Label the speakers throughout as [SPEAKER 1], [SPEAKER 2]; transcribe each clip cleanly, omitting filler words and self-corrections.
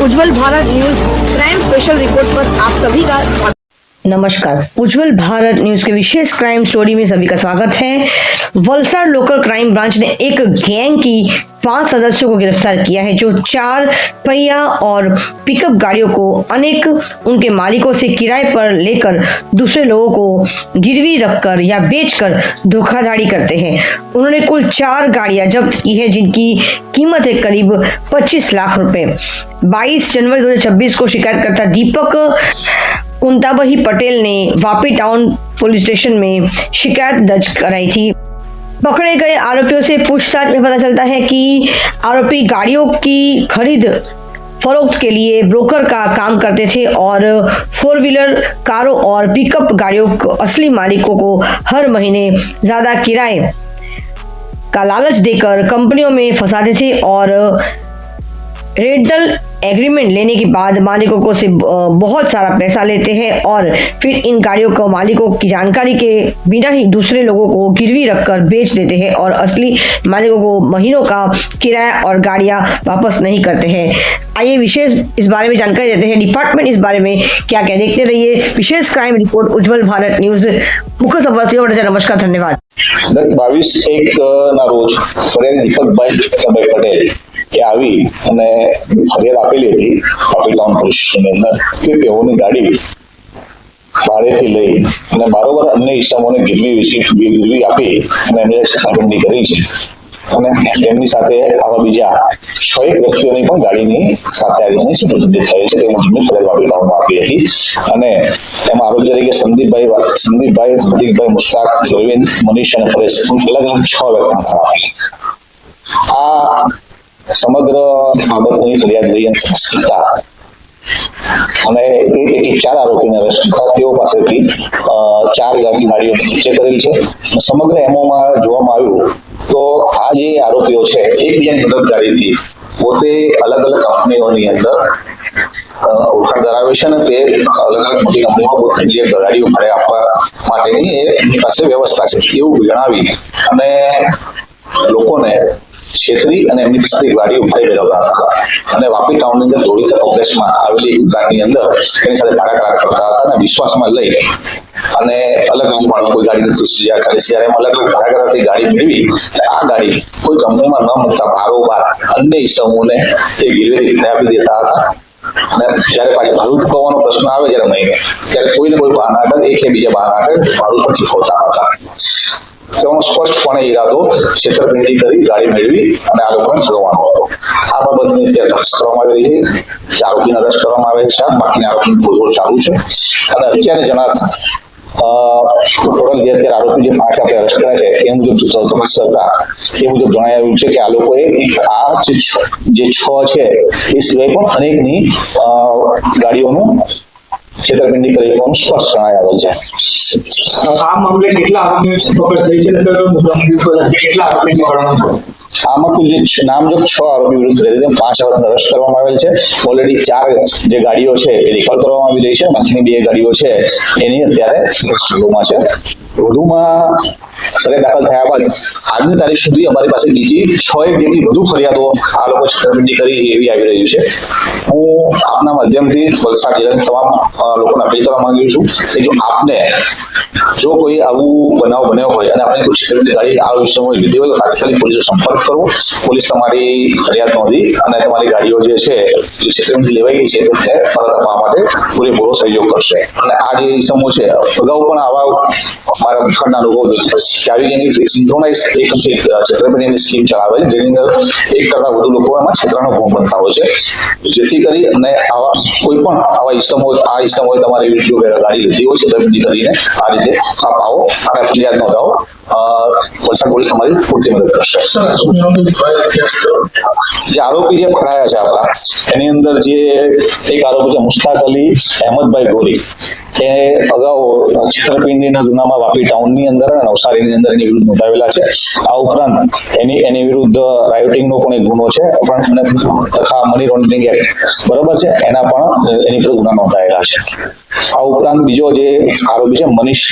[SPEAKER 1] उज्जवल Bharat news crime special report पर आप सभी का नमस्कार। उज्जवल भारत न्यूज के विशेष क्राइम स्टोरी में सभी का स्वागत है। वलसाड़ लोकल क्राइम ब्रांच ने एक गैंग की 5 सदस्यों को गिरफ्तार किया है, जो 4 पहिया और पिकअप गाड़ियों को अनेक उनके मालिकों से किराए पर लेकर दूसरे लोगों को गिरवी रखकर या बेचकर धोखाधड़ी करते हैं। उन्होंने कुल 4 गाड़ियां जब्त की है, जिनकी कीमत है करीब 25 लाख रुपए। 22 जनवरी 2026 को शिकायतकर्ता दीपक कुंताबही पटेल ने वापी टाउन पुलिस स्टेशन में शिकायत दर्ज कराई थी। पकड़े गए आरोपियों से पूछताछ में पता चलता है कि आरोपी गाड़ियों की खरीद फरोख्त के लिए ब्रोकर का काम करते थे और 4 व्हीलर कारों और पिकअप गाड़ियों को असली मालिकों को हर महीने ज्यादा किराए का लालच देकर कंपनियों में फंसाते थे और रेंटल एग्रीमेंट लेने के बाद मालिकों को से बहुत सारा पैसा लेते हैं और फिर इन गाड़ियों को मालिकों की जानकारी के बिना ही दूसरे लोगों को गिरवी रखकर बेच देते हैं और असली मालिकों को महीनों का किराया और गाड़ियां वापस नहीं करते हैं। आइए विशेष इस बारे में जानकारी देते हैं डिपार्टमेंट इस बारे में क्या क्या। देखते रहिए विशेष क्राइम रिपोर्ट उज्जवल भारत न्यूज। मुख्य संवाददाता नमस्कार, धन्यवाद।
[SPEAKER 2] 22/1 ના રોજ ફરિયાદી દીપકભાઈ પટેલ કે આવી અને ફરિયાદ આપેલી હતી વાપી ટાઉન પોલીસ સ્ટેશનની અંદર કે તેઓની ગાડી ભાડેથી લઈ અને બારોબાર અન્ય ઇસમોને ગીરવી આપી અને એમને છેતરપિંડી કરી છે અને તેમની સાથે આવા બીજા 6 વ્યક્તિઓની પણ ગાડીની સાથે આવીને છેતરપિંડી થઈ છે તે મુજબની ફરિયાદ વાપી ટાઉનમાં આપી હતી અને એમાં આરોપી તરીકે સંદીપભાઈ, પ્રતીકભાઈ, મુસ્તાક, અરવિંદ, મનીષ અને પરેશ અલગ અલગ 6 વ્યક્તિઓ આપી। આ સમગ્ર બાબતની ફરિયાદ લઈ હતા અને એ પૈકી 4 આરોપીને અરેસ્ટ કરતા તેઓ પાસેથી 4 ગાડીઓ કબજે કરેલ છે। સમગ્ર એમોમાં જોવામાં આવ્યું તો આ જે આરોપીઓ છે એકબીજાની મદદગારીથી પોતે અલગ અલગ કંપનીઓની અંદર ઓળખાણ ધરાવે છે અને તે અલગ અલગ મોટી કંપનીમાં પોતાની જે ગાડીઓ ભાડે આપવા માટેની એમની પાસે વ્યવસ્થા છે એવું જણાવી અને લોકોને છેતરી અને એમની પાસે ગાડીઓ ભાડે મેળવતા હતા અને વાપી ટાઉનની અંદર ધોળીધર કોમ્પ્લેક્સમાં આવેલી દુકાનની અંદર એની સાથે ભાડા કરાર કરતા હતા અને વિશ્વાસમાં લઈ અને અલગ અલગ પણ કોઈ ગાડી 30,000, 40,000 એમ અલગ અલગ ભાડા કરારથી ગાડી મેળવી આ ગાડી કોઈ કંપનીમાં ન મૂકતા બારોબાર અન્ય ઇસમોને એ ગીરવેથી આપી દેતા હતા અને જયારે પાછી ભાડું ચૂકવવાનો પ્રશ્ન આવે જ્યારે મહિને ત્યારે કોઈને કોઈ બહાના આગળ એક કે બીજા બહાના આગળ ભાડું પણ ચૂકવતા હતા। તેનો સ્પષ્ટપણે ઈરાદો છેતરપિંડી કરી ગાડી મેળવી અને આ લોકોને ઠગવાનો હતો। આ બાબતની અત્યારે તપાસ કરવામાં આવી રહી છે। આરોપીને અરેસ્ટ કરવામાં આવે છે, બાકીના આરોપીની શોધખોળ ચાલુ છે અને અત્યારે જણાતા ટોટલ જે અત્યારે આરોપી જે 5 આપણે અરેસ્ટ કર્યા છે એ મુજબ તપાસ કરતા એ મુજબ જણાવ્યું છે કે આ લોકોએ આ જે 6 છે એ સિવાય પણ અનેકની ગાડીઓનું છેતરપિંડી કરી હોવાનું સ્પષ્ટ જણાવેલ છે।
[SPEAKER 3] આ મામલે કેટલા આરોપીઓ પકડ થઈ છે અને કેટલા આરોપી પકડવામાં?
[SPEAKER 2] આમાં કુલ નામજોગ 6 આરોપી વિરુદ્ધ 5 આરોપીને અરેસ્ટ કરવામાં આવેલ છે। ઓલરેડી 4 જે ગાડીઓ છે એ રિકવર કરવામાં આવી રહી છે, બાકીની 2 ગાડીઓ છે એની અત્યારે શોધમાં છે। વધુમાં ફરિયાદ દાખલ થયા બાદ આજની તારીખ સુધી અમારી પાસે બીજી 6 જેટલી વધુ ફરિયાદો આ લોકો છેતરપિંડી કરી એવી આવી રહી છે। હું આપના માધ્યમથી વલસાડ જિલ્લાની તમામ લોકોને અપીલ કરવા માંગુ છું કે જો કોઈ આવું બનાવ બન્યો હોય અને આપણે કોઈ છેતરપિંડી ગાડી આ વિષયમાં લીધી હોય તો તાત્કાલિક પોલીસનો સંપર્ક કરવો। પોલીસ તમારી ફરિયાદ નોંધી અને તમારી ગાડીઓ જે છે એ છેતરપિંડી લેવાઈ ગઈ છે તેને પરત આપવા માટે પૂરેપૂરો સહયોગ કરશે। અને આ જે ઇસમો છે અગાઉ પણ આવા મારા ભૂતકાળના અનુભવ કે આવી એની સિન્ક્રોનાઇઝ એક છેતરપિંડીની સ્કીમ ચલાવેલી જેની અંદર 1 કરતા વધુ લોકો એમાં છેતરાનો ભોગ બનતા હોય છે, જેથી કરી અને આવા કોઈ પણ આવા ઇસમોએ તમારી જો ગાડી લીધી હોય છેતરપિંડી કરીને આ રીતે આવો અને ફરિયાદ નોંધાવો। વલસાડ પોલીસ તમારી પૂરતી મદદ કરશે। જે આરોપી જે પકડાયા છે આપણા એની અંદર જે એક આરોપી છે મુસ્તાક અલી અહેમદભાઈ ગોરી તે અગાઉ છેતરપિંડીના ગુનામાં વાપી ટાઉનની અંદર અને નવસારીની અંદર એની વિરુદ્ધ નોંધાવેલા છે। આ ઉપરાંત એની વિરુદ્ધ રાયોટિંગનો પણ એક ગુનો છે તથા મની લોન્ડરિંગ એક્ટ બરોબર છે એના પણ એની પર ગુના નોંધાયેલા છે। આ ઉપરાંત બીજો જે આરોપી છે મનીષ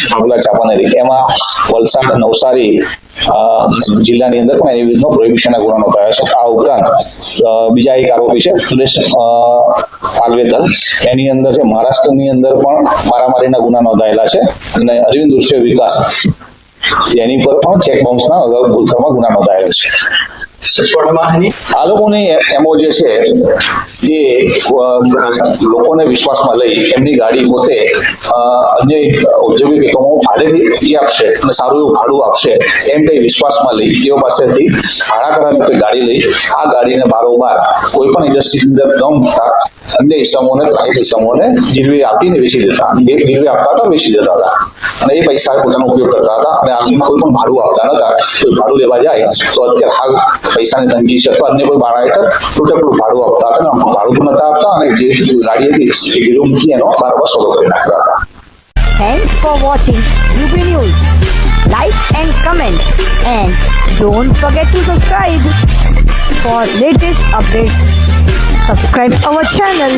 [SPEAKER 2] ચાપાનેરી એમાં વલસાડ નવસારી જિલ્લાની અંદર પણ એની વિરુદ્ધમાં પ્રોહિબિશનના ગુના નોંધાયા છે. આ ઉપરાંત બીજા એક આરોપી છે સુરેશ પાલવેતર, એની અંદર છે મહારાષ્ટ્રની અંદર પણ મારામારીના ગુના નોંધાયેલા છે. અને અરવિંદ ઉર્ફે વિકાસ, એની પર પણ ચેક બાઉન્સના અગાઉ ભૂતકાળમાં ગુના નોંધાયેલા છે. આ લોકોની એમઓ જે છે એ લોકોને વિશ્વાસમાં લઈ એમની ગાડી પોતે અન્ય ઔદ્યોગિક એકમો ભાડેથી આપશે અને સારું એવું ભાડું આપશે એમ કઈ વિશ્વાસમાં લઈ તેઓ પાસેથી ભાડા કરાર ગાડી લઈ આ ગાડીને બારોબાર કોઈ પણ ઇન્ડસ્ટ્રીની અંદર દમ અન્ય ઇસમોને ત્રાહિત ઇસમોને ગીરવે આપીને વેચી દેતા, ગીરવે આપતા હતા, વેચી દેતા હતા અને એ પૈસા પોતાનો ઉપયોગ કરતા હતા અને આમાં કોઈ પણ ભાડું આપતા નતા. કોઈ ભાડું લેવા જાય તો અત્યારે હાલ પૈસાની તંગી છે તો અન્ય કોઈ ભાડા હેઠળ તૂટેકડું ભાડું આપતા હતા, ભાડું પણ નતા આપતા અને જે ગાડી હતી એ ગીરવે મૂકી એનો બારોબાર સોદો કરી નાખતા હતા.
[SPEAKER 4] Thanks for watching UB News. Like and comment, and don't forget to subscribe for latest updates. Subscribe our channel.